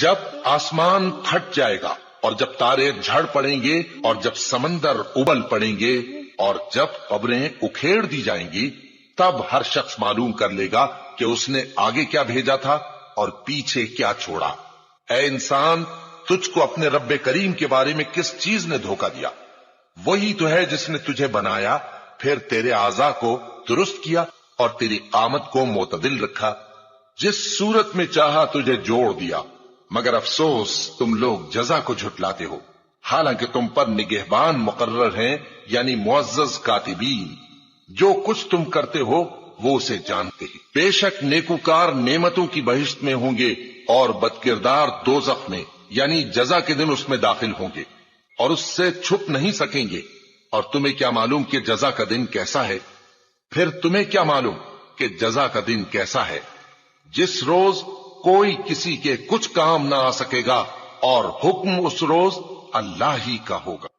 جب آسمان پھٹ جائے گا اور جب تارے جھڑ پڑیں گے اور جب سمندر ابل پڑیں گے اور جب قبریں اکھیڑ دی جائیں گی، تب ہر شخص معلوم کر لے گا کہ اس نے آگے کیا بھیجا تھا اور پیچھے کیا چھوڑا۔ اے انسان، تجھ کو اپنے رب کریم کے بارے میں کس چیز نے دھوکہ دیا؟ وہی تو ہے جس نے تجھے بنایا، پھر تیرے اعضاء کو درست کیا اور تیری قامت کو معتدل رکھا، جس صورت میں چاہا تجھے جوڑ دیا، مگر افسوس تم لوگ جزا کو جھٹلاتے ہو، حالانکہ تم پر نگہبان مقرر ہیں، یعنی معزز کاتبین۔ جو کچھ تم کرتے ہو وہ اسے جانتے ہیں۔ بے شک نیکوکار نعمتوں کی بہشت میں ہوں گے اور بدکردار دوزخ میں، یعنی جزا کے دن اس میں داخل ہوں گے اور اس سے چھپ نہیں سکیں گے۔ اور تمہیں کیا معلوم کہ جزا کا دن کیسا ہے؟ پھر تمہیں کیا معلوم کہ جزا کا دن کیسا ہے؟ جس روز کوئی کسی کے کچھ کام نہ آ سکے گا اور حکم اس روز اللہ ہی کا ہوگا۔